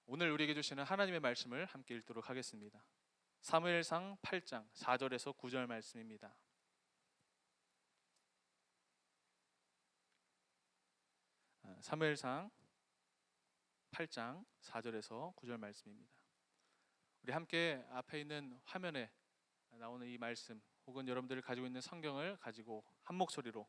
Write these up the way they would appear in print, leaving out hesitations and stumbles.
오늘 우리에게 주시는 하나님의 말씀을 함께 읽도록 하겠습니다. 사무엘상 8장 4절에서 9절 말씀입니다. 사무엘상 8장 4절에서 9절 말씀입니다. 우리 함께 앞에 있는 화면에 나오는 이 말씀 혹은 여러분들이 가지고 있는 성경을 가지고 한 목소리로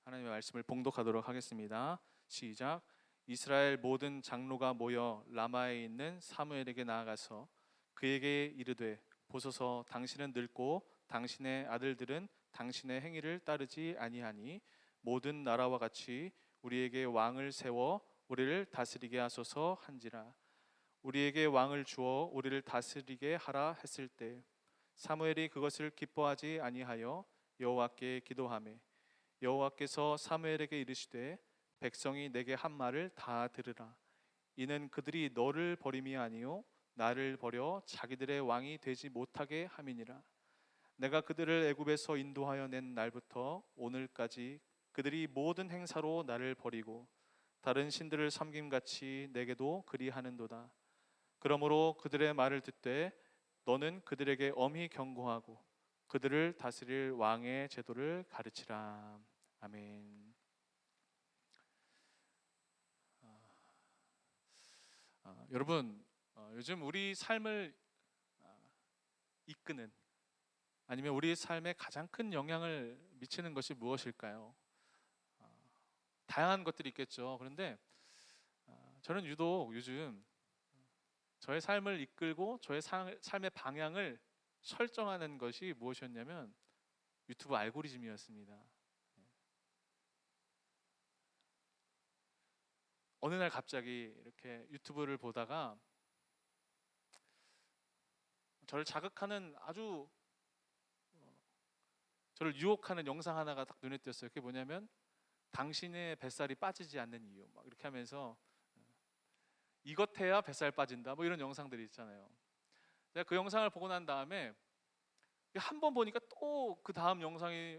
하나님의 말씀을 봉독하도록 하겠습니다. 시작. 이스라엘 모든 장로가 모여 라마에 있는 사무엘에게 나아가서 그에게 이르되 보소서, 당신은 늙고 당신의 아들들은 당신의 행위를 따르지 아니하니 모든 나라와 같이 우리에게 왕을 세워 우리를 다스리게 하소서 한지라. 우리에게 왕을 주어 우리를 다스리게 하라 했을 때 사무엘이 그것을 기뻐하지 아니하여 여호와께 기도하매 여호와께서 사무엘에게 이르시되 백성이 내게 한 말을 다 들으라. 이는 그들이 너를 버림이 아니요 나를 버려 자기들의 왕이 되지 못하게 함이니라. 내가 그들을 애굽에서 인도하여 낸 날부터 오늘까지 그들이 모든 행사로 나를 버리고 다른 신들을 섬김같이 내게도 그리하는도다. 그러므로 그들의 말을 듣되 너는 그들에게 엄히 경고하고 그들을 다스릴 왕의 제도를 가르치라. 아멘. 여러분, 요즘 우리 삶을 이끄는 아니면 우리 삶에 가장 큰 영향을 미치는 것이 무엇일까요? 다양한 것들이 있겠죠. 그런데 저는 유독 요즘 저의 삶을 이끌고 저의 삶의 방향을 설정하는 것이 무엇이었냐면 유튜브 알고리즘이었습니다. 어느 날 갑자기 이렇게 유튜브를 보다가 저를 자극하는 아주 저를 유혹하는 영상 하나가 딱 눈에 띄었어요. 그게 뭐냐면 당신의 뱃살이 빠지지 않는 이유, 막 이렇게 하면서 이것 해야 뱃살 빠진다, 뭐 이런 영상들이 있잖아요. 제가 그 영상을 보고 난 다음에 한 번 보니까 또 그 다음 영상이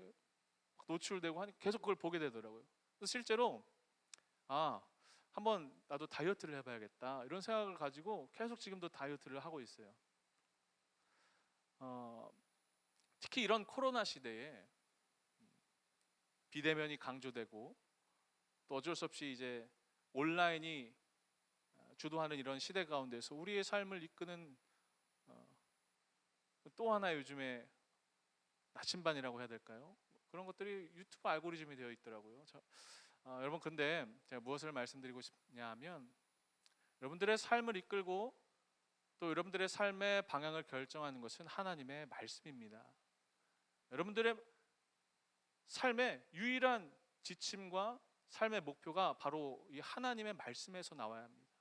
노출되고 하니 계속 그걸 보게 되더라고요. 그래서 실제로 한번 나도 다이어트를 해봐야겠다 이런 생각을 가지고 계속 지금도 다이어트를 하고 있어요. 특히 이런 코로나 시대에 비대면이 강조되고 또 어쩔 수 없이 이제 온라인이 주도하는 이런 시대 가운데서 우리의 삶을 이끄는 또 하나의 요즘에 나침반이라고 해야 될까요? 그런 것들이 유튜브 알고리즘이 되어 있더라고요. 여러분, 근데 제가 무엇을 말씀드리고 싶냐 하면 여러분들의 삶을 이끌고 또 여러분들의 삶의 방향을 결정하는 것은 하나님의 말씀입니다. 여러분들의 삶의 유일한 지침과 삶의 목표가 바로 이 하나님의 말씀에서 나와야 합니다.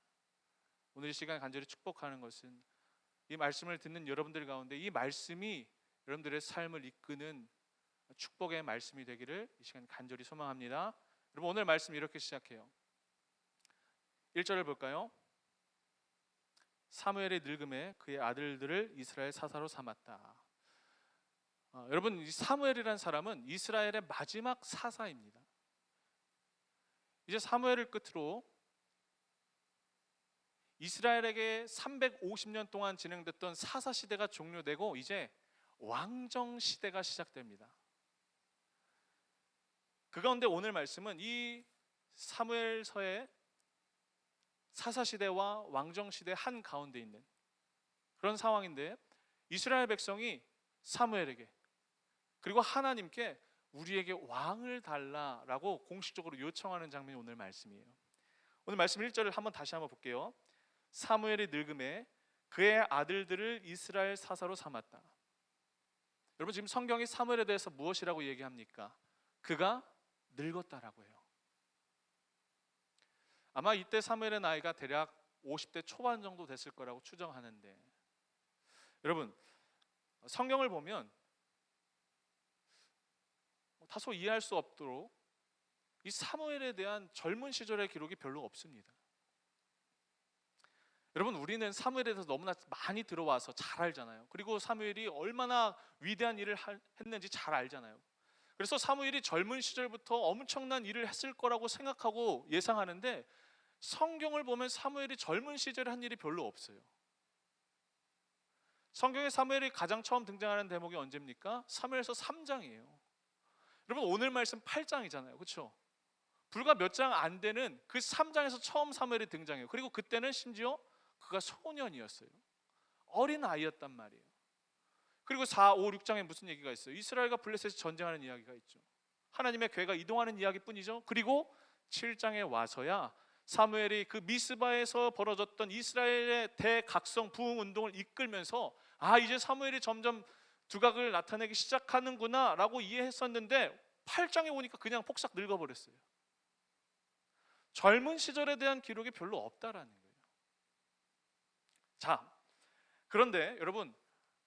오늘 이 시간 간절히 축복하는 것은 이 말씀을 듣는 여러분들 가운데 이 말씀이 여러분들의 삶을 이끄는 축복의 말씀이 되기를 이 시간 간절히 소망합니다. 여러분, 오늘 말씀 이렇게 시작해요. 1절을 볼까요? 사무엘의 늙음에 그의 아들들을 이스라엘 사사로 삼았다. 여러분, 이 사무엘이라는 사람은 이스라엘의 마지막 사사입니다. 이제 사무엘을 끝으로 이스라엘에게 350년 동안 진행됐던 사사 시대가 종료되고 이제 왕정 시대가 시작됩니다. 그 가운데 오늘 말씀은 이 사무엘서의 사사 시대와 왕정 시대 한 가운데 있는 그런 상황인데 이스라엘 백성이 사무엘에게 그리고 하나님께 우리에게 왕을 달라라고 공식적으로 요청하는 장면이 오늘 말씀이에요. 오늘 말씀 1절을 다시 한번 볼게요. 사무엘이 늙음에 그의 아들들을 이스라엘 사사로 삼았다. 여러분, 지금 성경이 사무엘에 대해서 무엇이라고 얘기합니까? 그가 늙었다라고 해요. 아마 이때 사무엘의 나이가 대략 50대 초반 정도 됐을 거라고 추정하는데, 여러분, 성경을 보면 다소 이해할 수 없도록 이 사무엘에 대한 젊은 시절의 기록이 별로 없습니다. 여러분, 우리는 사무엘에 대해서 너무나 많이 들어와서 잘 알잖아요. 그리고 사무엘이 얼마나 위대한 일을 했는지 잘 알잖아요. 그래서 사무엘이 젊은 시절부터 엄청난 일을 했을 거라고 생각하고 예상하는데 성경을 보면 사무엘이 젊은 시절에 한 일이 별로 없어요. 성경에 사무엘이 가장 처음 등장하는 대목이 언제입니까? 사무엘서 3장이에요. 여러분 오늘 말씀 8장이잖아요. 그렇죠? 불과 몇 장 안 되는 그 3장에서 처음 사무엘이 등장해요. 그리고 그때는 심지어 그가 소년이었어요. 어린 아이였단 말이에요. 그리고 4, 5, 6장에 무슨 얘기가 있어요? 이스라엘과 블레셋이 전쟁하는 이야기가 있죠. 하나님의 괴가 이동하는 이야기뿐이죠. 그리고 7장에 와서야 사무엘이 그 미스바에서 벌어졌던 이스라엘의 대각성 부흥 운동을 이끌면서 이제 사무엘이 점점 두각을 나타내기 시작하는구나 라고 이해했었는데 8장에 오니까 그냥 폭삭 늙어버렸어요. 젊은 시절에 대한 기록이 별로 없다라는 거예요. 자, 그런데 여러분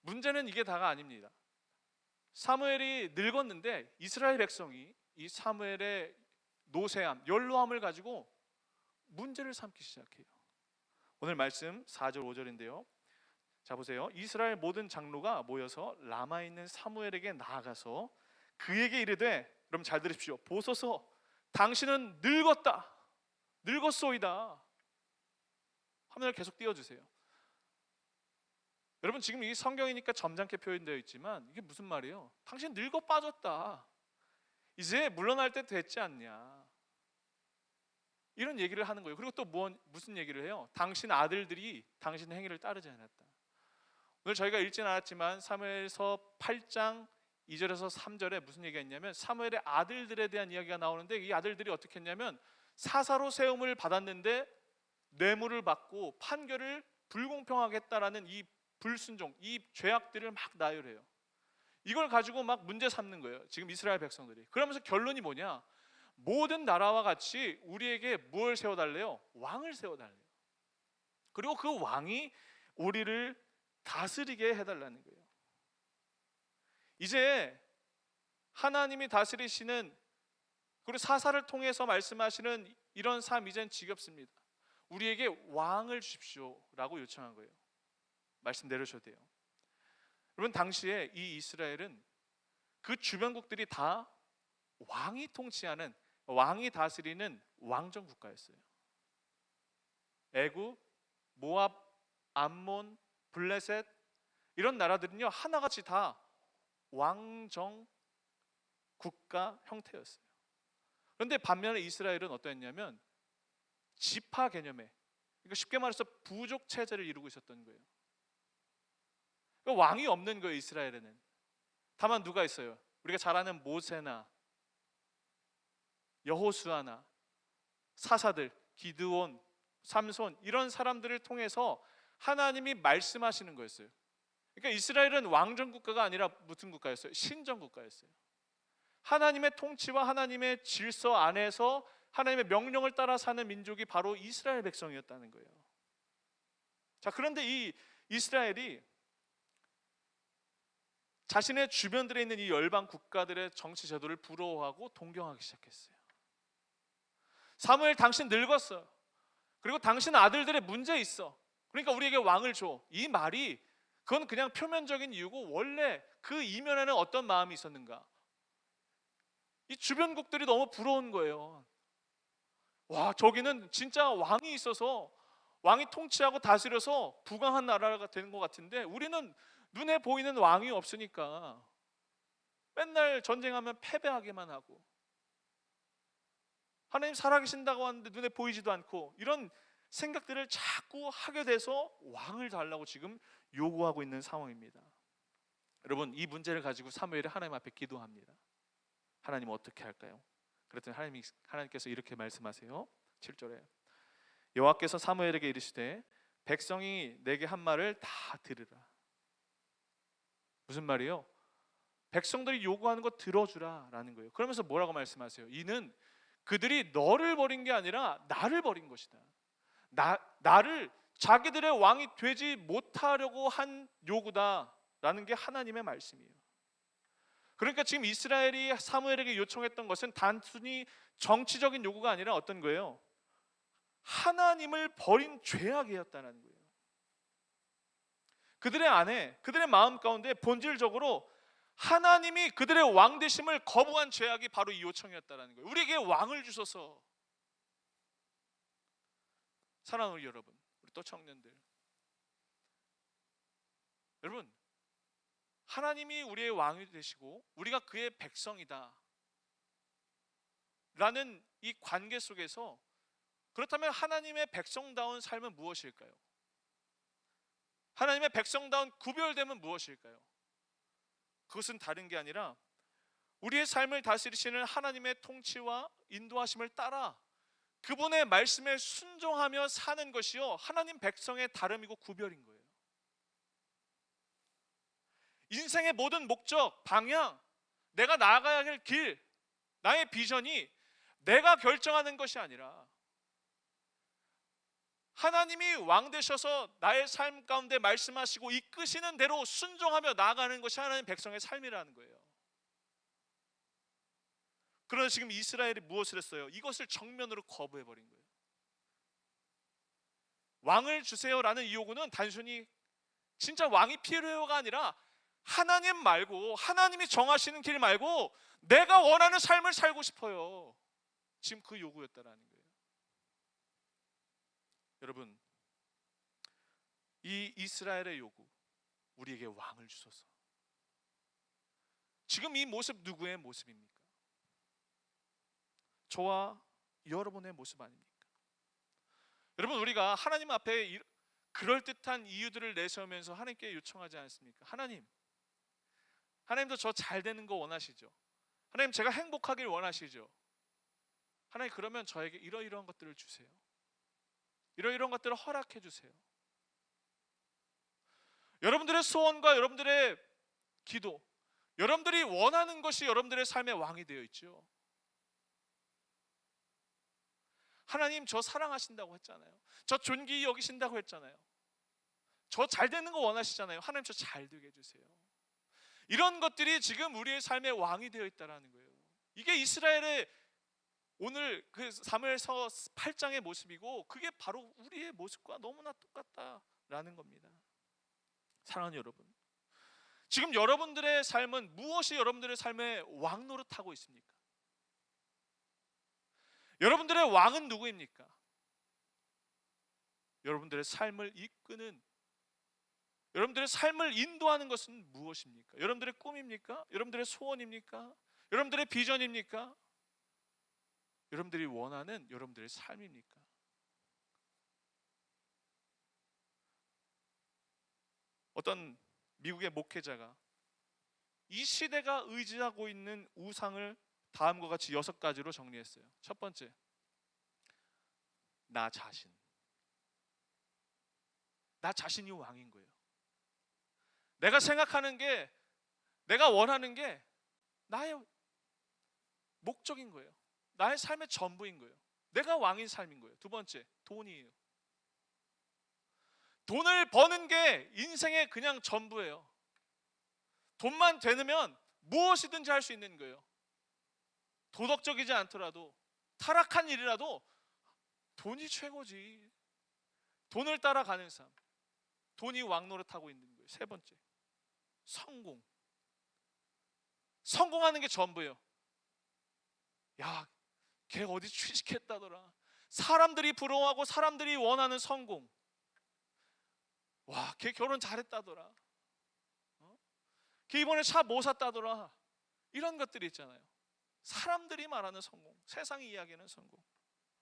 문제는 이게 다가 아닙니다. 사무엘이 늙었는데 이스라엘 백성이 이 사무엘의 노쇠함, 연로함을 가지고 문제를 삼기 시작해요. 오늘 말씀 4절 5절인데요. 자 보세요. 이스라엘 모든 장로가 모여서 라마에 있는 사무엘에게 나아가서 그에게 이르되, 여러분 잘 들으십시오. 보소서, 당신은 늙었다. 늙었소이다. 화면을 계속 띄워주세요. 여러분 지금 이 성경이니까 점잖게 표현되어 있지만 이게 무슨 말이에요? 당신 늙어 빠졌다. 이제 물러날 때 됐지 않냐. 이런 얘기를 하는 거예요. 그리고 또 무슨 얘기를 해요? 당신 아들들이 당신 행위를 따르지 않았다. 오늘 저희가 읽진 않았지만 사무엘서 8장 2절에서 3절에 무슨 얘기가 있냐면 사무엘의 아들들에 대한 이야기가 나오는데 이 아들들이 어떻게 했냐면 사사로 세움을 받았는데 뇌물을 받고 판결을 불공평하게 했다라는 이 불순종, 이 죄악들을 막 나열해요. 이걸 가지고 막 문제 삼는 거예요. 지금 이스라엘 백성들이. 그러면서 결론이 뭐냐? 모든 나라와 같이 우리에게 뭘 세워달래요? 왕을 세워달래요. 그리고 그 왕이 우리를 다스리게 해달라는 거예요. 이제 하나님이 다스리시는, 그리고 사사를 통해서 말씀하시는 이런 삶 이젠 지겹습니다. 우리에게 왕을 주십시오 라고 요청한 거예요. 말씀 내려주셔도 돼요. 여러분 당시에 이 이스라엘은 그 주변국들이 다 왕이 통치하는, 왕이 다스리는 왕정 국가였어요. 애굽, 모압, 암몬, 블레셋 이런 나라들은요 하나같이 다 왕정 국가 형태였어요. 그런데 반면에 이스라엘은 어떠했냐면 지파 개념에, 그러니까 쉽게 말해서 부족 체제를 이루고 있었던 거예요. 그러니까 왕이 없는 거예요 이스라엘에는. 다만 누가 있어요? 우리가 잘 아는 모세나 여호수아나 사사들, 기드온, 삼손 이런 사람들을 통해서 하나님이 말씀하시는 거였어요. 그러니까 이스라엘은 왕정 국가가 아니라 무슨 국가였어요? 신정 국가였어요. 하나님의 통치와 하나님의 질서 안에서 하나님의 명령을 따라 사는 민족이 바로 이스라엘 백성이었다는 거예요. 자, 그런데 이 이스라엘이 자신의 주변들에 있는 이 열방 국가들의 정치 제도를 부러워하고 동경하기 시작했어요. 사무엘, 당신 늙었어. 그리고 당신 아들들의 문제 있어. 그러니까 우리에게 왕을 줘. 이 말이 그건 그냥 표면적인 이유고 원래 그 이면에는 어떤 마음이 있었는가? 이 주변국들이 너무 부러운 거예요. 와, 저기는 진짜 왕이 있어서 왕이 통치하고 다스려서 부강한 나라가 되는 것 같은데 우리는 눈에 보이는 왕이 없으니까 맨날 전쟁하면 패배하기만 하고 하나님 살아계신다고 하는데 눈에 보이지도 않고 이런 생각들을 자꾸 하게 돼서 왕을 달라고 지금 요구하고 있는 상황입니다. 여러분 이 문제를 가지고 사무엘이 하나님 앞에 기도합니다. 하나님 어떻게 할까요? 그랬더니 하나님께서 이렇게 말씀하세요. 7절에 여호와께서 사무엘에게 이르시되 백성이 내게 한 말을 다 들으라. 무슨 말이에요? 백성들이 요구하는 거 들어주라 라는 거예요. 그러면서 뭐라고 말씀하세요? 이는 그들이 너를 버린 게 아니라 나를 버린 것이다. 나를 자기들의 왕이 되지 못하려고 한 요구다라는 게 하나님의 말씀이에요. 그러니까 지금 이스라엘이 사무엘에게 요청했던 것은 단순히 정치적인 요구가 아니라 어떤 거예요? 하나님을 버린 죄악이었다는 거예요. 그들의 안에, 그들의 마음 가운데 본질적으로 하나님이 그들의 왕 되심을 거부한 죄악이 바로 이 요청이었다는 거예요. 우리에게 왕을 주소서. 사랑하는 우리 여러분, 우리 또 청년들, 여러분, 하나님이 우리의 왕이 되시고 우리가 그의 백성이다 라는 이 관계 속에서, 그렇다면 하나님의 백성다운 삶은 무엇일까요? 하나님의 백성다운 구별됨은 무엇일까요? 그것은 다른 게 아니라 우리의 삶을 다스리시는 하나님의 통치와 인도하심을 따라 그분의 말씀에 순종하며 사는 것이요, 하나님 백성의 다름이고 구별인 거예요. 인생의 모든 목적, 방향, 내가 나아가야 할 길, 나의 비전이 내가 결정하는 것이 아니라 하나님이 왕 되셔서 나의 삶 가운데 말씀하시고 이끄시는 대로 순종하며 나아가는 것이 하나님 백성의 삶이라는 거예요. 그러나 지금 이스라엘이 무엇을 했어요? 이것을 정면으로 거부해버린 거예요. 왕을 주세요라는 이 요구는 단순히 진짜 왕이 필요해요가 아니라 하나님 말고, 하나님이 정하시는 길 말고 내가 원하는 삶을 살고 싶어요, 지금 그 요구였다라는 거예요. 여러분, 이 이스라엘의 요구, 우리에게 왕을 주소서. 지금 이 모습 누구의 모습입니까? 저와 여러분의 모습 아닙니까? 여러분, 우리가 하나님 앞에 그럴듯한 이유들을 내세우면서 하나님께 요청하지 않습니까? 하나님도 저 잘 되는 거 원하시죠? 하나님, 제가 행복하길 원하시죠? 하나님, 그러면 저에게 이러이러한 것들을 주세요. 이러이러한 것들을 허락해 주세요. 여러분들의 소원과 여러분들의 기도, 여러분들이 원하는 것이 여러분들의 삶의 왕이 되어 있죠. 하나님, 저 사랑하신다고 했잖아요. 저 존귀히 여기신다고 했잖아요. 저 잘 되는 거 원하시잖아요. 하나님, 저 잘 되게 해주세요. 이런 것들이 지금 우리의 삶의 왕이 되어 있다는 거예요. 이게 이스라엘의 오늘 그 사무엘서 8장의 모습이고, 그게 바로 우리의 모습과 너무나 똑같다라는 겁니다. 사랑하는 여러분, 지금 여러분들의 삶은 무엇이 여러분들의 삶의 왕 노릇하고 있습니까? 여러분들의 왕은 누구입니까? 여러분들의 삶을 이끄는, 여러분들의 삶을 인도하는 것은 무엇입니까? 여러분들의 꿈입니까? 여러분들의 소원입니까? 여러분들의 비전입니까? 여러분들이 원하는 여러분들의 삶입니까? 어떤 미국의 목회자가 이 시대가 의지하고 있는 우상을 다음과 같이 6가지로 정리했어요. 첫 번째, 나 자신. 나 자신이 왕인 거예요. 내가 생각하는 게, 내가 원하는 게 나의 목적인 거예요. 나의 삶의 전부인 거예요. 내가 왕인 삶인 거예요. 두 번째, 돈이에요. 돈을 버는 게 인생의 그냥 전부예요. 돈만 되면 무엇이든지 할 수 있는 거예요. 도덕적이지 않더라도, 타락한 일이라도 돈이 최고지. 돈을 따라가는 삶, 돈이 왕노릇하고 있는 거예요. 세 번째, 성공. 성공하는 게 전부예요. 야, 걔 어디 취직했다더라. 사람들이 부러워하고 사람들이 원하는 성공. 와, 걔 결혼 잘했다더라. 걔 이번에 차 뭐 샀다더라. 이런 것들이 있잖아요. 사람들이 말하는 성공, 세상이 이야기하는 성공.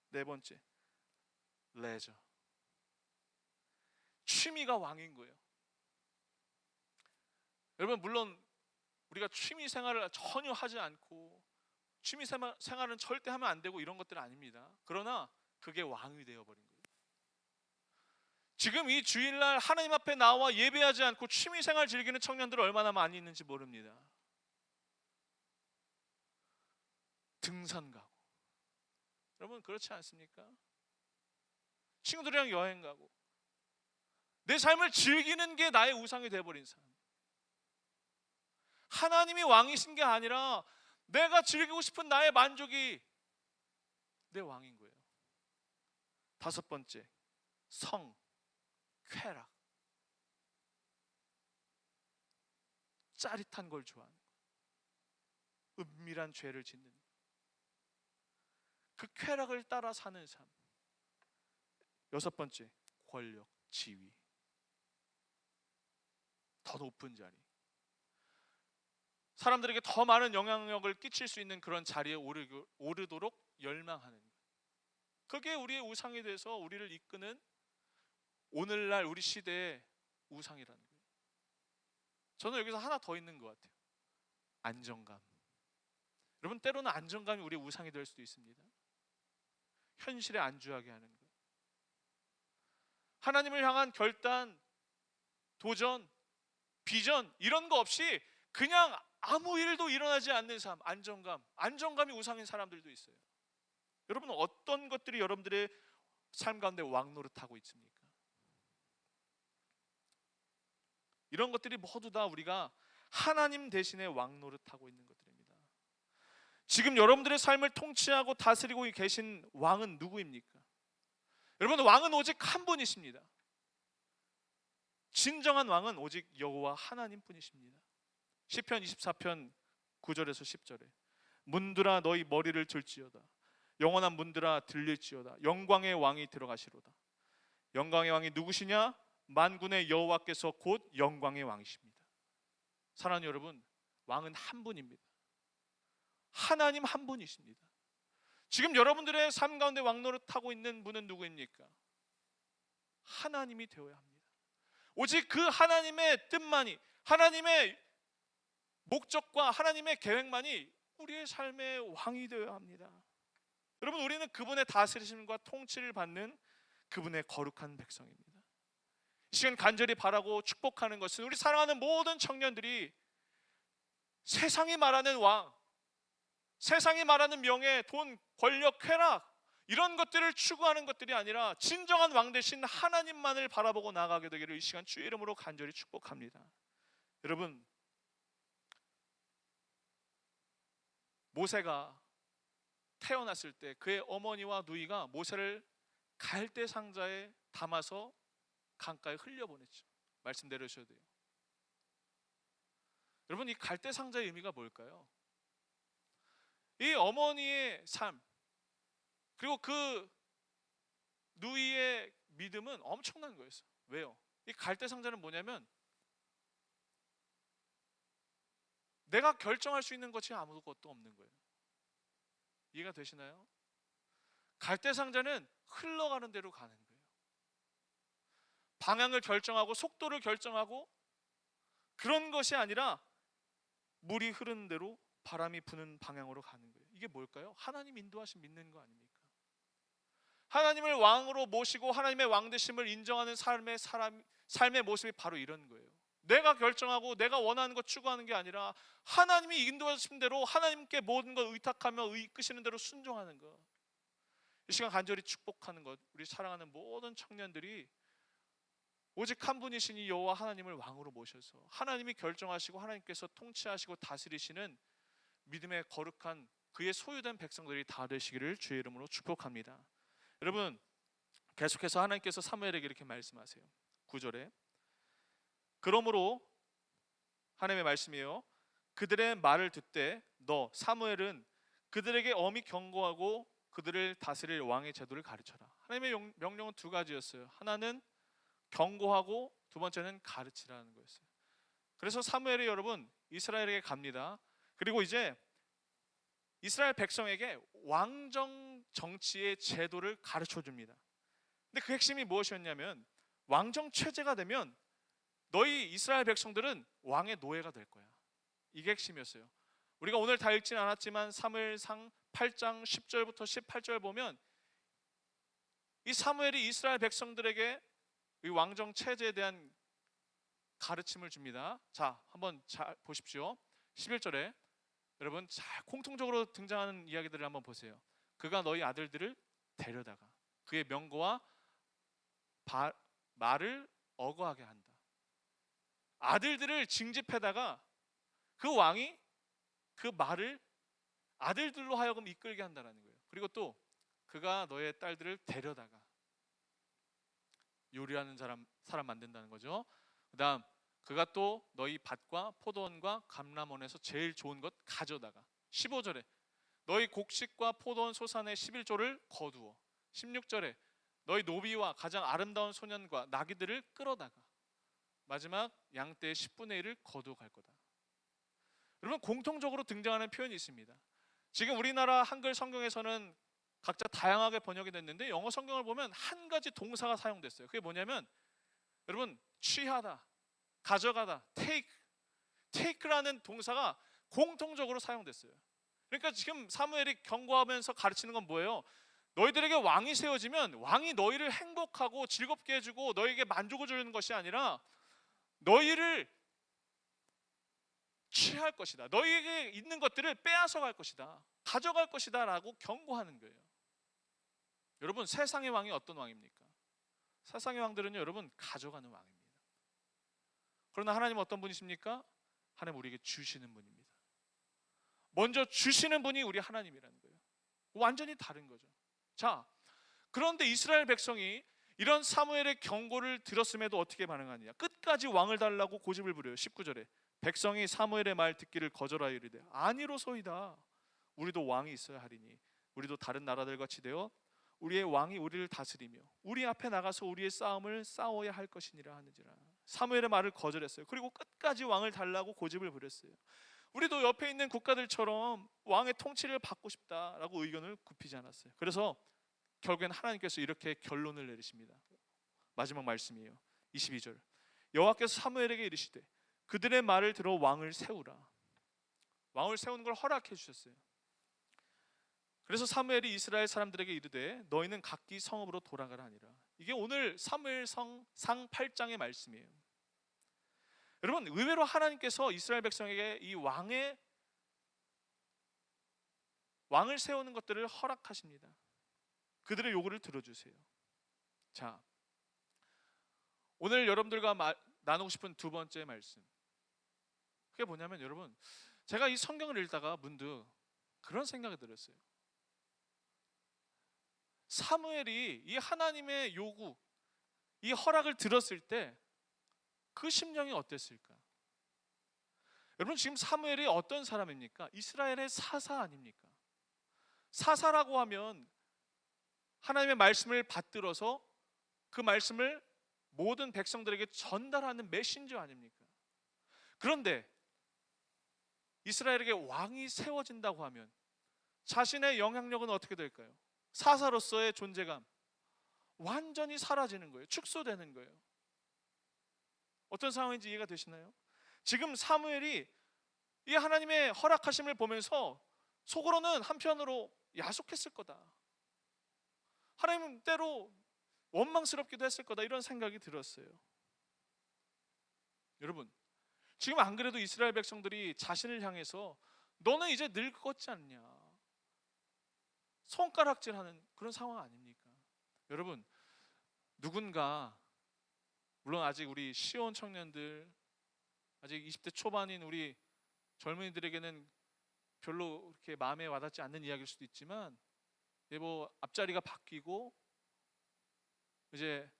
네 번째, 레저. 취미가 왕인 거예요. 여러분, 물론 우리가 취미 생활을 전혀 하지 않고 취미 생활은 절대 하면 안 되고 이런 것들은 아닙니다. 그러나 그게 왕이 되어버린 거예요. 지금 이 주일날 하나님 앞에 나와 예배하지 않고 취미 생활 즐기는 청년들 얼마나 많이 있는지 모릅니다. 등산 가고, 여러분 그렇지 않습니까? 친구들이랑 여행 가고, 내 삶을 즐기는 게 나의 우상이 되어버린 삶. 하나님이 왕이신 게 아니라 내가 즐기고 싶은 나의 만족이 내 왕인 거예요. 다섯 번째, 쾌락. 짜릿한 걸 좋아하는 거예요. 은밀한 죄를 짓는 거예요. 그 쾌락을 따라 사는 삶. 여섯 번째, 권력, 지위. 더 높은 자리. 사람들에게 더 많은 영향력을 끼칠 수 있는 그런 자리에 오르도록 열망하는 거예요. 그게 우리의 우상이 돼서 우리를 이끄는 오늘날 우리 시대의 우상이라는 거예요. 저는 여기서 하나 더 있는 것 같아요. 안정감. 여러분, 때로는 안정감이 우리의 우상이 될 수도 있습니다. 현실에 안주하게 하는 거예요. 하나님을 향한 결단, 도전, 비전 이런 거 없이 그냥 아무 일도 일어나지 않는 삶, 안정감이 우상인 사람들도 있어요. 여러분은 어떤 것들이 여러분들의 삶 가운데 왕노릇하고 있습니까? 이런 것들이 모두 다 우리가 하나님 대신에 왕노릇하고 있는 것들입니다. 지금 여러분들의 삶을 통치하고 다스리고 계신 왕은 누구입니까? 여러분, 왕은 오직 한 분이십니다. 진정한 왕은 오직 여호와 하나님뿐이십니다. 시편 24편 9절에서 10절에 문들아 너희 머리를 들지어다. 영원한 문들아 들릴지어다. 영광의 왕이 들어가시로다. 영광의 왕이 누구시냐? 만군의 여호와께서 곧 영광의 왕이십니다. 사랑하는 여러분, 왕은 한 분입니다. 하나님 한 분이십니다. 지금 여러분들의 삶 가운데 왕노릇하고 있는 분은 누구입니까? 하나님이 되어야 합니다. 오직 그 하나님의 뜻만이, 하나님의 목적과 하나님의 계획만이 우리의 삶의 왕이 되어야 합니다. 여러분, 우리는 그분의 다스리심과 통치를 받는 그분의 거룩한 백성입니다. 이 시간 간절히 바라고 축복하는 것은 우리 사랑하는 모든 청년들이 세상이 말하는 왕, 세상이 말하는 명예, 돈, 권력, 쾌락 이런 것들을 추구하는 것들이 아니라 진정한 왕 되신 하나님만을 바라보고 나아가게 되기를 이 시간 주의 이름으로 간절히 축복합니다. 여러분, 모세가 태어났을 때 그의 어머니와 누이가 모세를 갈대 상자에 담아서 강가에 흘려보냈죠. 말씀대로 하셔야 돼요. 여러분, 이 갈대 상자의 의미가 뭘까요? 이 어머니의 삶, 그리고 그 누이의 믿음은 엄청난 거였어요. 왜요? 이 갈대 상자는 뭐냐면 내가 결정할 수 있는 것이 아무것도 없는 거예요. 이해가 되시나요? 갈대 상자는 흘러가는 대로 가는 거예요. 방향을 결정하고 속도를 결정하고 그런 것이 아니라 물이 흐르는 대로 바람이 부는 방향으로 가는 거예요. 이게 뭘까요? 하나님 인도하심 믿는 거 아닙니까? 하나님을 왕으로 모시고 하나님의 왕되심을 인정하는 삶의 모습이 바로 이런 거예요. 내가 결정하고 내가 원하는 것 추구하는 게 아니라 하나님이 인도하신 대로 하나님께 모든 것 의탁하며 이끄시는 대로 순종하는 것. 이 시간 간절히 축복하는 것, 우리 사랑하는 모든 청년들이 오직 한 분이신 이 여호와 하나님을 왕으로 모셔서 하나님이 결정하시고 하나님께서 통치하시고 다스리시는 믿음의 거룩한 그의 소유된 백성들이 다 되시기를 주의 이름으로 축복합니다. 여러분, 계속해서 하나님께서 사무엘에게 이렇게 말씀하세요. 9절에 그러므로 하나님의 말씀이에요. 그들의 말을 듣되 너 사무엘은 그들에게 엄히 경고하고 그들을 다스릴 왕의 제도를 가르쳐라. 하나님의 명령은 두 가지였어요. 하나는 경고하고 두 번째는 가르치라는 거였어요. 그래서 사무엘이 여러분 이스라엘에게 갑니다. 그리고 이제 이스라엘 백성에게 왕정 정치의 제도를 가르쳐 줍니다. 근데 그 핵심이 무엇이었냐면 왕정 체제가 되면 너희 이스라엘 백성들은 왕의 노예가 될 거야. 이게 핵심이었어요. 우리가 오늘 다 읽진 않았지만 사무엘상 8장 10절부터 18절 보면 이 사무엘이 이스라엘 백성들에게 이 왕정 체제에 대한 가르침을 줍니다. 자, 한번 잘 보십시오. 11절에 여러분 잘 공통적으로 등장하는 이야기들을 한번 보세요. 그가 너희 아들들을 데려다가 그의 명고와 말을 어거하게 한다. 아들들을 징집해다가 그 왕이 그 말을 아들들로 하여금 이끌게 한다는 거예요. 그리고 또 그가 너의 딸들을 데려다가 요리하는 사람 만든다는 거죠. 그 다음 그가 또 너희 밭과 포도원과 감람원에서 제일 좋은 것 가져다가 15절에 너희 곡식과 포도원 소산의 11조를 거두어 16절에 너희 노비와 가장 아름다운 소년과 나귀들을 끌어다가 마지막 양떼의 10분의 1을 거두어갈 거다. 여러분, 공통적으로 등장하는 표현이 있습니다. 지금 우리나라 한글 성경에서는 각자 다양하게 번역이 됐는데 영어 성경을 보면 한 가지 동사가 사용됐어요. 그게 뭐냐면 여러분, 취하다, 가져가다, take라는 동사가 공통적으로 사용됐어요. 그러니까 지금 사무엘이 경고하면서 가르치는 건 뭐예요? 너희들에게 왕이 세워지면 왕이 너희를 행복하고 즐겁게 해주고 너희에게 만족을 주는 것이 아니라 너희를 취할 것이다. 너희에게 있는 것들을 빼앗아 갈 것이다. 가져갈 것이다 라고 경고하는 거예요. 여러분, 세상의 왕이 어떤 왕입니까? 세상의 왕들은요, 여러분, 가져가는 왕입니다. 그러나 하나님 어떤 분이십니까? 하나님 우리에게 주시는 분입니다. 먼저 주시는 분이 우리 하나님이라는 거예요. 완전히 다른 거죠. 자, 그런데 이스라엘 백성이 이런 사무엘의 경고를 들었음에도 어떻게 반응하느냐? 끝까지 왕을 달라고 고집을 부려요. 19절에 백성이 사무엘의 말 듣기를 거절하여 이르되 아니로소이다. 우리도 왕이 있어야 하리니 우리도 다른 나라들 같이 되어 우리의 왕이 우리를 다스리며 우리 앞에 나가서 우리의 싸움을 싸워야 할 것이니라 하는지라. 사무엘의 말을 거절했어요. 그리고 끝까지 왕을 달라고 고집을 부렸어요. 우리도 옆에 있는 국가들처럼 왕의 통치를 받고 싶다라고 의견을 굽히지 않았어요. 그래서 결국엔 하나님께서 이렇게 결론을 내리십니다. 마지막 말씀이에요. 22절. 여호와께서 사무엘에게 이르시되 그들의 말을 들어 왕을 세우라. 왕을 세우는 걸 허락해 주셨어요. 그래서 사무엘이 이스라엘 사람들에게 이르되 너희는 각기 성읍으로 돌아가라 하니라. 이게 오늘 사무엘상 8장의 말씀이에요. 여러분, 의외로 하나님께서 이스라엘 백성에게 이 왕을 세우는 것들을 허락하십니다. 그들의 요구를 들어주세요. 자, 오늘 여러분들과 나누고 싶은 두 번째 말씀, 그게 뭐냐면 여러분, 제가 이 성경을 읽다가 문득 그런 생각이 들었어요. 사무엘이 이 하나님의 요구, 이 허락을 들었을 때 그 심령이 어땠을까? 여러분, 지금 사무엘이 어떤 사람입니까? 이스라엘의 사사 아닙니까? 사사라고 하면 하나님의 말씀을 받들어서 그 말씀을 모든 백성들에게 전달하는 메신저 아닙니까? 그런데 이스라엘에게 왕이 세워진다고 하면 자신의 영향력은 어떻게 될까요? 사사로서의 존재감 완전히 사라지는 거예요. 축소되는 거예요. 어떤 상황인지 이해가 되시나요? 지금 사무엘이 이 하나님의 허락하심을 보면서 속으로는 한편으로 야속했을 거다. 하나님 때로 원망스럽기도 했을 거다. 이런 생각이 들었어요. 여러분, 지금 안 그래도 이스라엘 백성들이 자신을 향해서 너는 이제 늙었지 않냐, 손가락질하는 그런 상황 아닙니까? 여러분, 누군가, 물론 아직 우리 시온 청년들, 아직 20대 초반인 우리 젊은이들에게는 별로 그렇게 마음에 와닿지 않는 이야기일 수도 있지만, 뭐 앞자리가 바뀌고 이제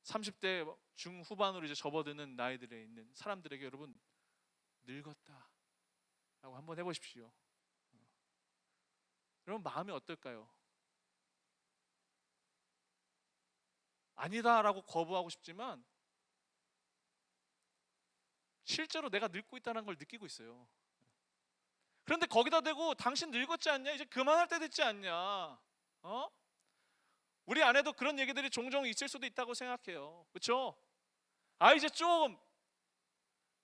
30대 중후반으로 이제 접어드는 나이들에 있는 사람들에게 여러분, 늙었다 라고 한번 해보십시오. 여러분, 마음이 어떨까요? 아니다 라고 거부하고 싶지만 실제로 내가 늙고 있다는 걸 느끼고 있어요. 그런데 거기다 대고 당신 늙었지 않냐? 이제 그만할 때 됐지 않냐? 우리 안에도 그런 얘기들이 종종 있을 수도 있다고 생각해요. 그렇죠? 이제 좀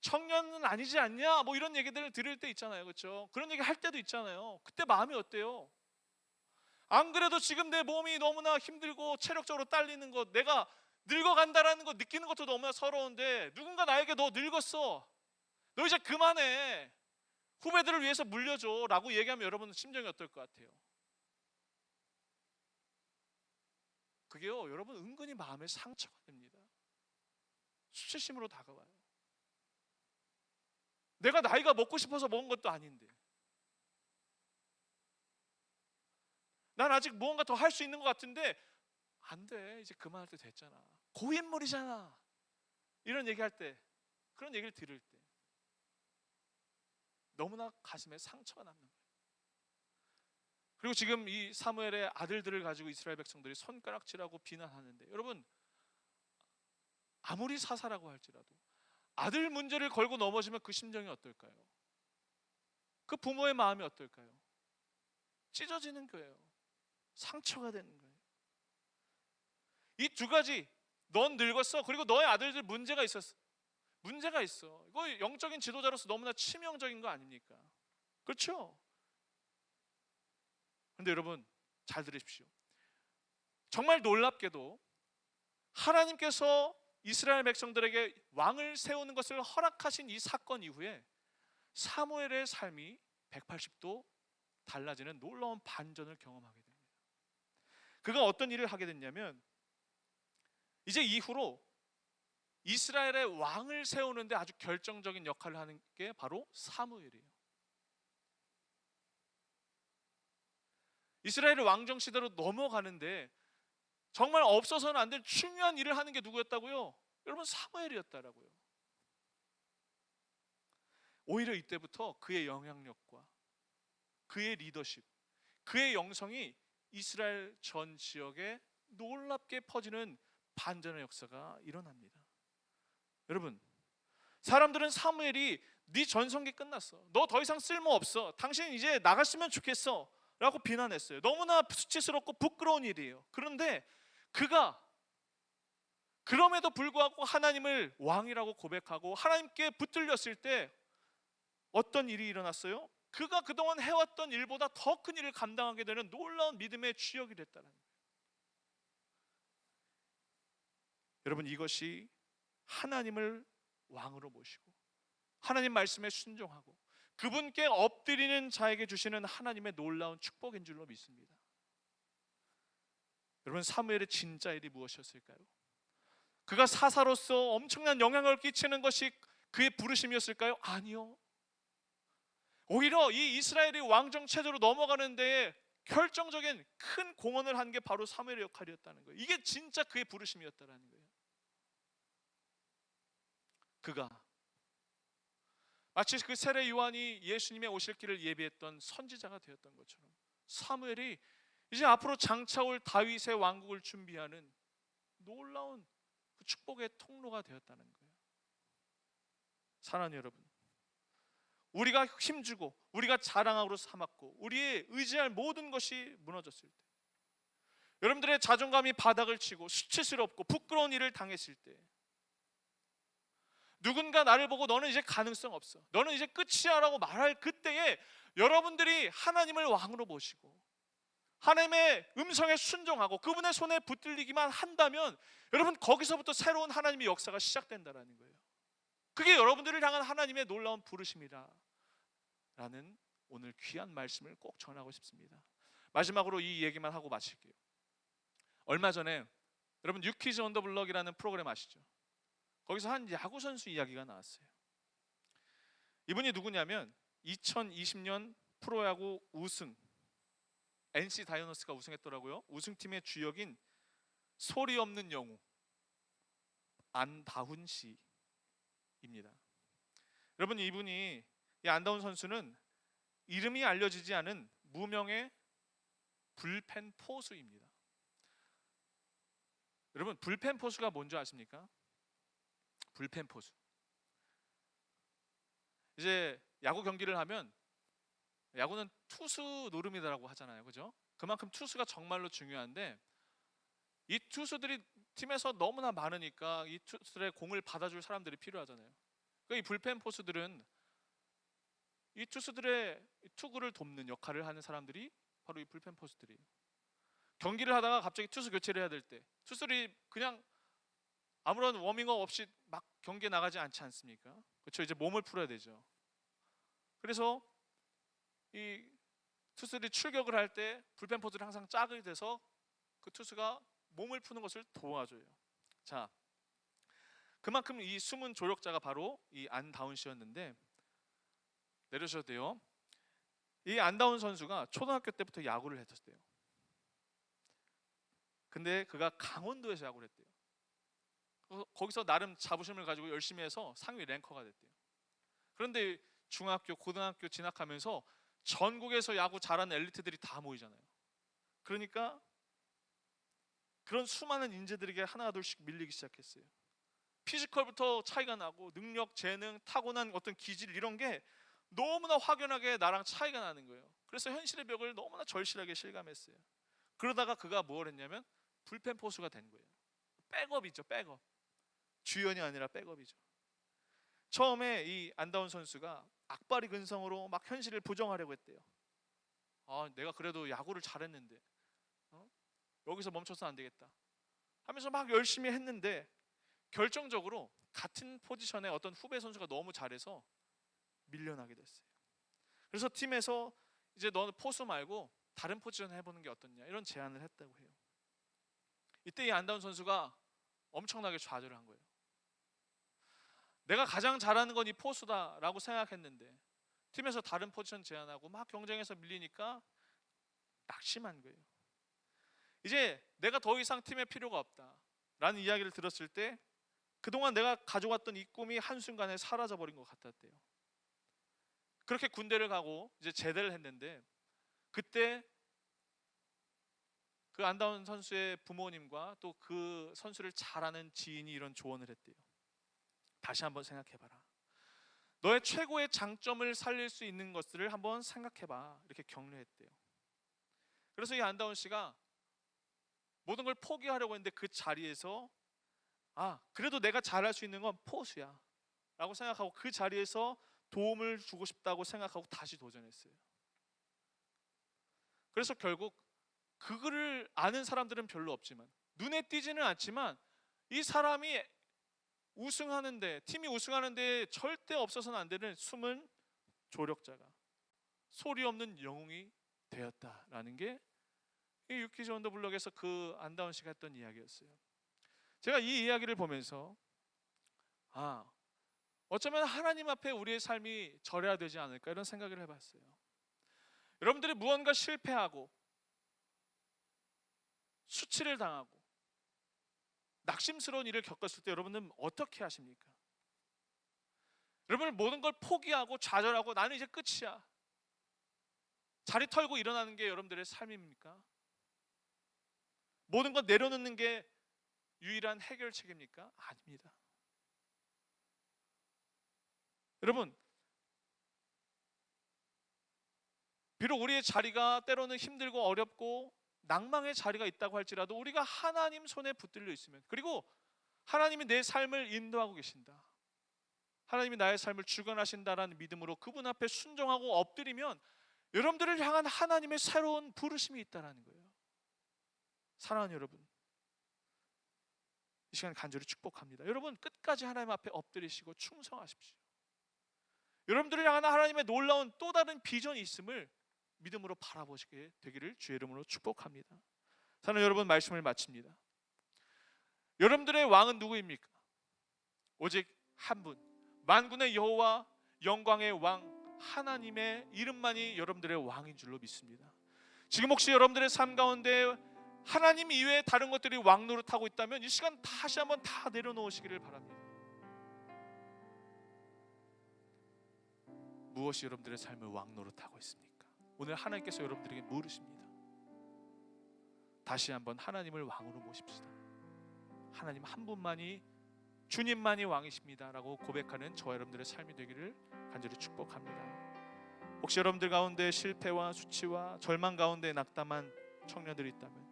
청년은 아니지 않냐? 뭐 이런 얘기들을 들을 때 있잖아요. 그렇죠? 그런 얘기 할 때도 있잖아요. 그때 마음이 어때요? 안 그래도 지금 내 몸이 너무나 힘들고 체력적으로 딸리는 것, 내가 늙어간다라는 거 느끼는 것도 너무나 서러운데 누군가 나에게 너 늙었어, 너 이제 그만해, 후배들을 위해서 물려줘 라고 얘기하면 여러분 심정이 어떨 것 같아요? 그게요, 여러분, 은근히 마음에 상처가 됩니다. 수치심으로 다가와요. 내가 나이가 먹고 싶어서 먹은 것도 아닌데, 난 아직 무언가 더 할 수 있는 것 같은데 안 돼, 이제 그만할 때 됐잖아, 고인물이잖아, 이런 얘기할 때, 그런 얘기를 들을 때 너무나 가슴에 상처가 남는 거예요. 그리고 지금 이 사무엘의 아들들을 가지고 이스라엘 백성들이 손가락질하고 비난하는데, 여러분 아무리 사사라고 할지라도 아들 문제를 걸고 넘어지면 그 심정이 어떨까요? 그 부모의 마음이 어떨까요? 찢어지는 거예요. 상처가 되는 거예요. 이 두 가지, 넌 늙었어, 그리고 너의 아들들 문제가 있었어. 문제가 있어. 이거 영적인 지도자로서 너무나 치명적인 거 아닙니까? 그렇죠? 그런데 여러분 잘 들으십시오. 정말 놀랍게도 하나님께서 이스라엘 백성들에게 왕을 세우는 것을 허락하신 이 사건 이후에 사무엘의 삶이 180도 달라지는 놀라운 반전을 경험하게 됩니다. 그가 어떤 일을 하게 됐냐면, 이제 이후로 이스라엘의 왕을 세우는데 아주 결정적인 역할을 하는 게 바로 사무엘이에요. 이스라엘의 왕정 시대로 넘어가는데 정말 없어서는 안 될 중요한 일을 하는 게 누구였다고요? 여러분, 사무엘이었다라고요. 오히려 이때부터 그의 영향력과 그의 리더십, 그의 영성이 이스라엘 전 지역에 놀랍게 퍼지는 반전의 역사가 일어납니다. 여러분, 사람들은 사무엘이 네 전성기 끝났어, 너 더 이상 쓸모없어, 당신 이제 나갔으면 좋겠어 라고 비난했어요. 너무나 수치스럽고 부끄러운 일이에요. 그런데 그가 그럼에도 불구하고 하나님을 왕이라고 고백하고 하나님께 붙들렸을 때 어떤 일이 일어났어요? 그가 그동안 해왔던 일보다 더 큰 일을 감당하게 되는 놀라운 믿음의 주역이 됐다는 거예요. 여러분, 이것이 하나님을 왕으로 모시고 하나님 말씀에 순종하고 그분께 엎드리는 자에게 주시는 하나님의 놀라운 축복인 줄로 믿습니다. 여러분, 사무엘의 진짜 일이 무엇이었을까요? 그가 사사로서 엄청난 영향을 끼치는 것이 그의 부르심이었을까요? 아니요. 오히려 이 이스라엘이 왕정 체제로 넘어가는 데에 결정적인 큰 공헌을 한 게 바로 사무엘의 역할이었다는 거예요. 이게 진짜 그의 부르심이었다는 거예요. 그가 마치 그 세례 요한이 예수님의 오실 길을 예비했던 선지자가 되었던 것처럼 사무엘이 이제 앞으로 장차올 다윗의 왕국을 준비하는 놀라운 그 축복의 통로가 되었다는 거예요. 사랑하는 여러분, 우리가 힘주고 우리가 자랑으로 삼았고 우리의 의지할 모든 것이 무너졌을 때, 여러분들의 자존감이 바닥을 치고 수치스럽고 부끄러운 일을 당했을 때, 누군가 나를 보고 너는 이제 가능성 없어, 너는 이제 끝이야 라고 말할 그때에 여러분들이 하나님을 왕으로 모시고 하나님의 음성에 순종하고 그분의 손에 붙들리기만 한다면 여러분, 거기서부터 새로운 하나님의 역사가 시작된다는 거예요. 그게 여러분들을 향한 하나님의 놀라운 부르심이라는 오늘 귀한 말씀을 꼭 전하고 싶습니다. 마지막으로 이 얘기만 하고 마칠게요. 얼마 전에 여러분 뉴키즈 온 더 블럭이라는 프로그램 아시죠? 거기서 한 야구 선수 이야기가 나왔어요. 이분이 누구냐면 2020년 프로야구 우승, NC 다이노스가 우승했더라고요. 우승팀의 주역인 소리 없는 영웅 안다훈 씨입니다. 여러분, 이 안다훈 선수는 이름이 알려지지 않은 무명의 불펜 포수입니다. 여러분, 불펜 포수가 뭔지 아십니까? 불펜 포수, 이제 야구 경기를 하면 야구는 투수 노름이라고 하잖아요, 그죠? 그만큼 투수가 정말로 중요한데 이 투수들이 팀에서 너무나 많으니까 이 투수들의 공을 받아줄 사람들이 필요하잖아요. 그러니까 이 불펜 포수들은 이 투수들의 투구를 돕는 역할을 하는 사람들이 바로 이 불펜 포수들이에요. 경기를 하다가 갑자기 투수 교체를 해야 될 때 투수들이 그냥 아무런 워밍업 없이 막 경기에 나가지 않지 않습니까? 그렇죠? 이제 몸을 풀어야 되죠. 그래서 이 투수들이 출격을 할 때 불펜 포수들이 항상 짝이 돼서 그 투수가 몸을 푸는 것을 도와줘요. 자, 그만큼 이 숨은 조력자가 바로 이 안다운 씨였는데, 내려주셔도 돼요. 이 안다운 선수가 초등학교 때부터 야구를 했었대요. 근데 그가 강원도에서 야구를 했대요. 거기서 나름 자부심을 가지고 열심히 해서 상위 랭커가 됐대요. 그런데 중학교, 고등학교 진학하면서 전국에서 야구 잘하는 엘리트들이 다 모이잖아요. 그러니까 그런 수많은 인재들에게 하나둘씩 밀리기 시작했어요. 피지컬부터 차이가 나고 능력, 재능, 타고난 어떤 기질 이런 게 너무나 확연하게 나랑 차이가 나는 거예요. 그래서 현실의 벽을 너무나 절실하게 실감했어요. 그러다가 그가 뭘 했냐면 불펜 포수가 된 거예요. 백업이죠, 백업. 주연이 아니라 백업이죠. 처음에 이 안다운 선수가 악바리 근성으로 막 현실을 부정하려고 했대요. 내가 그래도 야구를 잘했는데 여기서 멈춰서 안 되겠다 하면서 막 열심히 했는데 결정적으로 같은 포지션에 어떤 후배 선수가 너무 잘해서 밀려나게 됐어요. 그래서 팀에서 이제 너 포수 말고 다른 포지션 해보는 게 어떻냐 이런 제안을 했다고 해요. 이때 이 안다운 선수가 엄청나게 좌절을 한 거예요. 내가 가장 잘하는 건 이 포수다라고 생각했는데 팀에서 다른 포지션 제안하고 막 경쟁해서 밀리니까 낙심한 거예요. 이제 내가 더 이상 팀에 필요가 없다라는 이야기를 들었을 때 그동안 내가 가져왔던 이 꿈이 한순간에 사라져버린 것 같았대요. 그렇게 군대를 가고 이제 제대를 했는데 그때 그 안다운 선수의 부모님과 또 그 선수를 잘 아는 지인이 이런 조언을 했대요. 다시 한번 생각해봐라. 너의 최고의 장점을 살릴 수 있는 것들을 한번 생각해봐. 이렇게 격려했대요. 그래서 이 안다운 씨가 모든 걸 포기하려고 했는데 그 자리에서 그래도 내가 잘할 수 있는 건 포수야 라고 생각하고 그 자리에서 도움을 주고 싶다고 생각하고 다시 도전했어요. 그래서 결국 그거를 아는 사람들은 별로 없지만 눈에 띄지는 않지만 이 사람이 우승하는데 팀이 우승하는데 절대 없어서는 안 되는 숨은 조력자가 소리 없는 영웅이 되었다라는 게 이 유키즈 언더 블럭에서 그 안다운 씨가 했던 이야기였어요. 제가 이 이야기를 보면서 어쩌면 하나님 앞에 우리의 삶이 절해야 되지 않을까 이런 생각을 해봤어요. 여러분들이 무언가 실패하고 수치를 당하고 낙심스러운 일을 겪었을 때 여러분은 어떻게 하십니까? 여러분 모든 걸 포기하고 좌절하고 나는 이제 끝이야 자리 털고 일어나는 게 여러분들의 삶입니까? 모든 것 내려놓는 게 유일한 해결책입니까? 아닙니다. 여러분 비록 우리의 자리가 때로는 힘들고 어렵고 낭망의 자리가 있다고 할지라도 우리가 하나님 손에 붙들려 있으면 그리고 하나님이 내 삶을 인도하고 계신다 하나님이 나의 삶을 주관하신다라는 믿음으로 그분 앞에 순종하고 엎드리면 여러분들을 향한 하나님의 새로운 부르심이 있다는 거예요. 사랑하는 여러분 이 시간 간절히 축복합니다. 여러분 끝까지 하나님 앞에 엎드리시고 충성하십시오. 여러분들을 향한 하나님의 놀라운 또 다른 비전이 있음을 믿음으로 바라보시게 되기를 주의 이름으로 축복합니다. 사랑하는 여러분 말씀을 마칩니다. 여러분들의 왕은 누구입니까? 오직 한 분 만군의 여호와 영광의 왕 하나님의 이름만이 여러분들의 왕인 줄로 믿습니다. 지금 혹시 여러분들의 삶 가운데 하나님 이외에 다른 것들이 왕 노릇하고 있다면 이 시간 다시 한번 다 내려놓으시기를 바랍니다. 무엇이 여러분들의 삶을 왕 노릇하고 있습니까? 오늘 하나님께서 여러분들에게 물으십니다. 다시 한번 하나님을 왕으로 모십시다. 하나님 한 분만이 주님만이 왕이십니다 라고 고백하는 저와 여러분들의 삶이 되기를 간절히 축복합니다. 혹시 여러분들 가운데 실패와 수치와 절망 가운데 낙담한 청년들이 있다면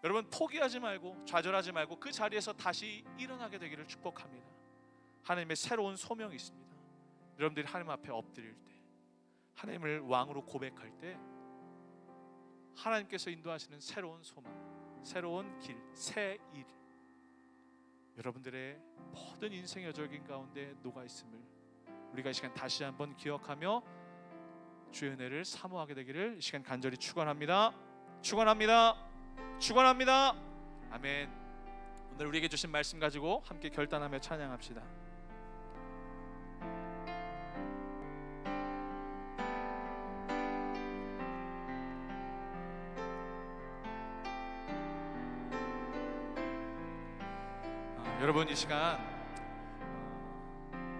여러분 포기하지 말고 좌절하지 말고 그 자리에서 다시 일어나게 되기를 축복합니다. 하나님의 새로운 소명이 있습니다. 여러분들이 하나님 앞에 엎드릴 때 하나님을 왕으로 고백할 때 하나님께서 인도하시는 새로운 소망, 새로운 길, 새 일 여러분들의 모든 인생 여정인 가운데 녹아 있음을 우리가 이 시간 다시 한번 기억하며 주의 은혜를 사모하게 되기를 이 시간 간절히 축원합니다. 축원합니다. 축원합니다. 아멘. 오늘 우리에게 주신 말씀 가지고 함께 결단하며 찬양합시다. 여러분 이 시간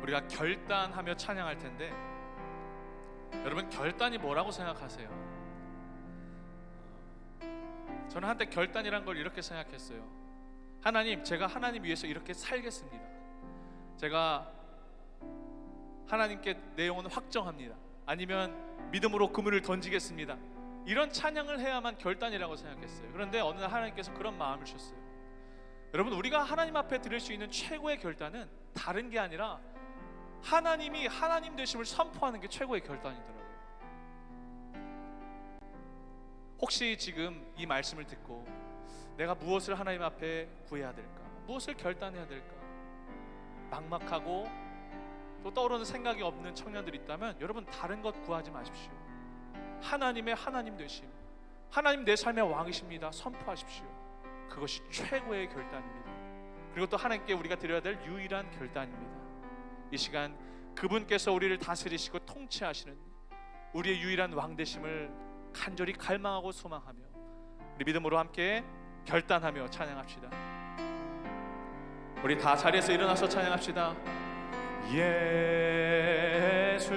우리가 결단하며 찬양할 텐데 여러분, 결단이 뭐라고 생각하세요? 저는 한때 결단이란 걸 이렇게 생각했어요. 하나님, 제가 하나님 위해서 이렇게 살겠습니다. 제가 하나님께 내 영혼을 확정합니다. 아니면 믿음으로 그물을 던지겠습니다. 이런 찬양을 해야만 결단이라고 생각했어요. 그런데 어느 날 하나님께서 그런 마음을 주셨어요. 여러분, 우리가 하나님 앞에 드릴 수 있는 최고의 결단은 다른 게 아니라 하나님이 하나님 되심을 선포하는 게 최고의 결단이더라고요. 혹시 지금 이 말씀을 듣고 내가 무엇을 하나님 앞에 구해야 될까? 무엇을 결단해야 될까? 막막하고 또 떠오르는 생각이 없는 청년들이 있다면 여러분, 다른 것 구하지 마십시오. 하나님의 하나님 되심, 하나님 내 삶의 왕이십니다 선포하십시오. 그것이 최고의 결단입니다. 그리고 또 하나님께 우리가 드려야 될 유일한 결단입니다. 이 시간 그분께서 우리를 다스리시고 통치하시는 우리의 유일한 왕 되심을 간절히 갈망하고 소망하며 우리 믿음으로 함께 결단하며 찬양합시다. 우리 다 자리에서 일어나서 찬양합시다. 예수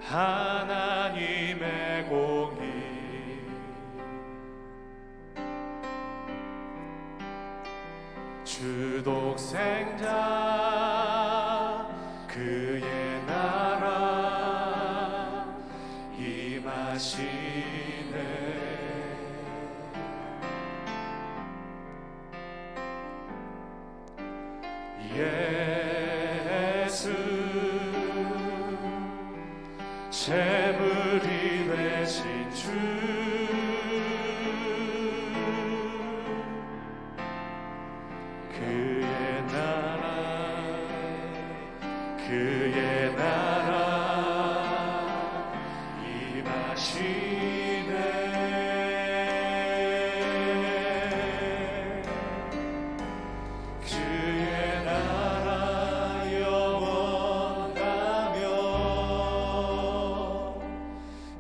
하나님의 공의 주 독생자 그의 나라 임하시네. 예수 재물이 되신 주 그의 나라 임하시네. 그의 나라 영원하며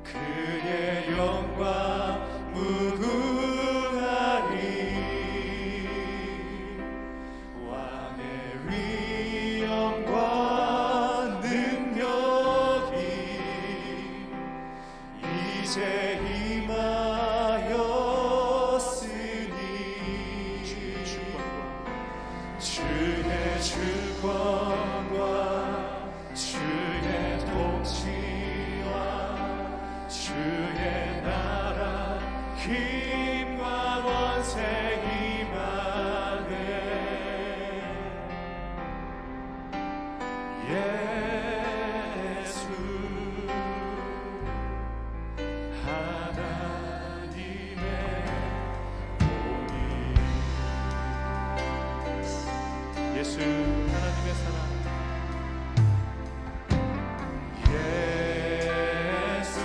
그의 영광 무궁하리. 왕의 위엄과 능력이 이제 임하였으니 주의 주권과 주의 통치와 주의 나라 힘과 권세 임하네. 예수 하나님의 공의. 예수 하나님의 사랑. 예수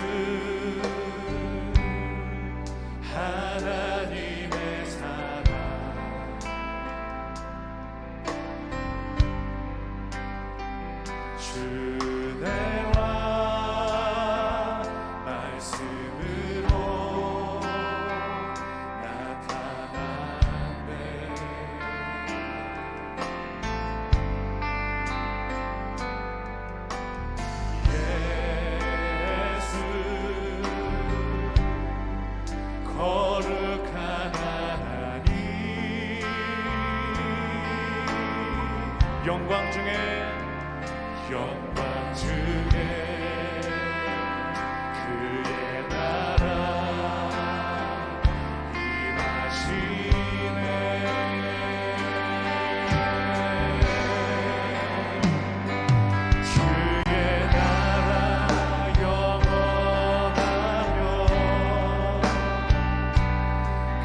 하나님의 사랑. 주내와 말씀으로 나타났네. 예수 거룩한 하나님 영광 중에 그의 나라 임하시네. 주의 나라 영원하며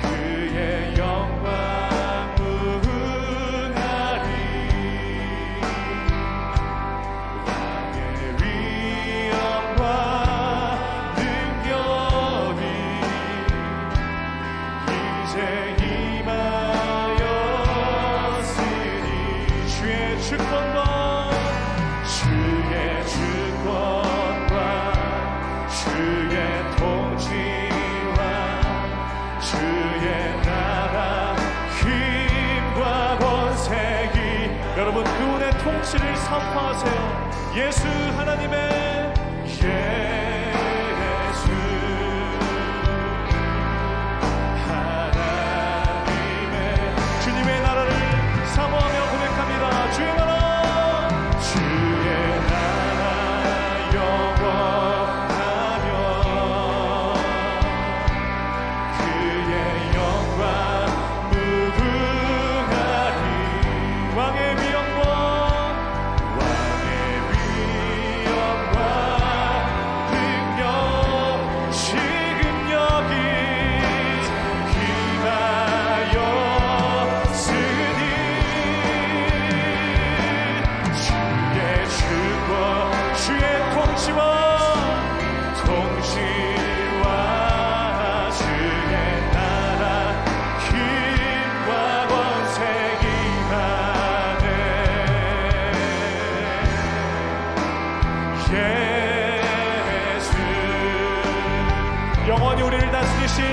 그의 영광 무궁하리. 왕의 위엄과 능력이 이제 임하였으니 주의 주권과 주의 통치와 주의 나라 힘과 권세기. 여러분, 그분의 통치를 선포하세요. 예수 하나님의 예수 하나님의 주님의 나라를 사모하며 고백합니다. 주의 나라 영원하며 그의 영광 무궁하리. 왕의 위엄과 능력 지금 여기 임하였으니 주의 주권 주의 통치와 주의 나라 힘과 권세기 임하네. 예수 영원히 우리를 다스리신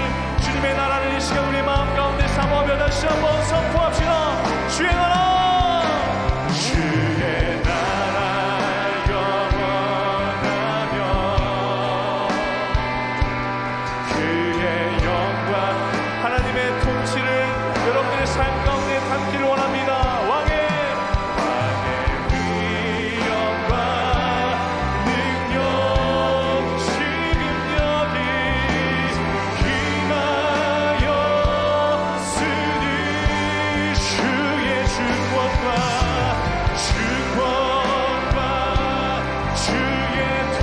주님의 나라를 이 시간 우리 마음 가운데 사모하며 다시 한번 선포합시다. 주의 나라 주의 나라 영원하며 그의 영광 하나님의 통치를 여러분들의 삶 가운데 담기를 원합니다. 왕의 위엄과 능력 지금 여기 임하였으니 주의 주권과 주의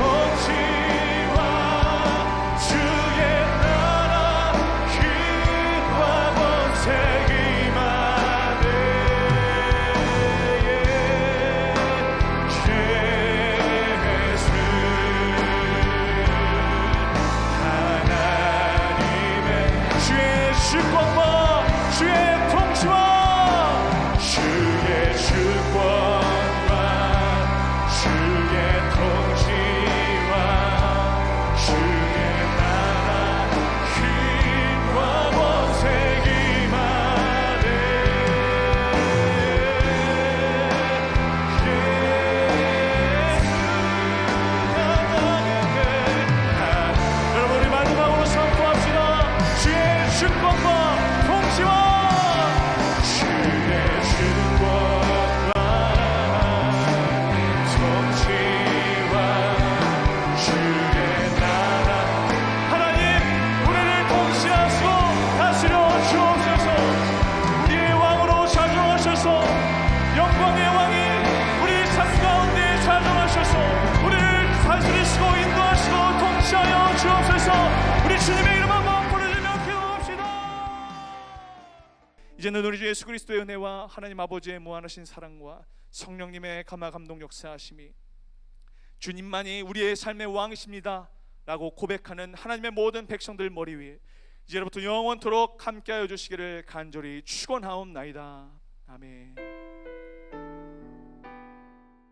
통치와 주의 나라 힘과 권세기 임하네. 예수 하나님의 주의 주권과 주의 통치와 주의 주권과 주의 통치와 주의 나라 힘과 권세기 임하네. 여러분 우리 마지막으로 선포합시다. 주의 주권과 통치와 주의 주권과 통치와 주의 나라 하나님 우리를 통치하시고 다스려 주옵소서. 우리의 왕으로 자정하셔서 영광의 왕이 우리 삶 가운데 자정하셔서 우리를 다스리시고 인도하시고 통치하여 주옵소서. 우리 주님의 이름 한번 부르짖으며 기도합시다. 이제는 우리 주 예수 그리스도의 은혜와 하나님 아버지의 무한하신 사랑과 성령님의 감화 감동 역사하심이 주님만이 우리의 삶의 왕이십니다 라고 고백하는 하나님의 모든 백성들 머리 위에 이제부터 영원토록 함께하여 주시기를 간절히 축원하옵나이다. 아멘.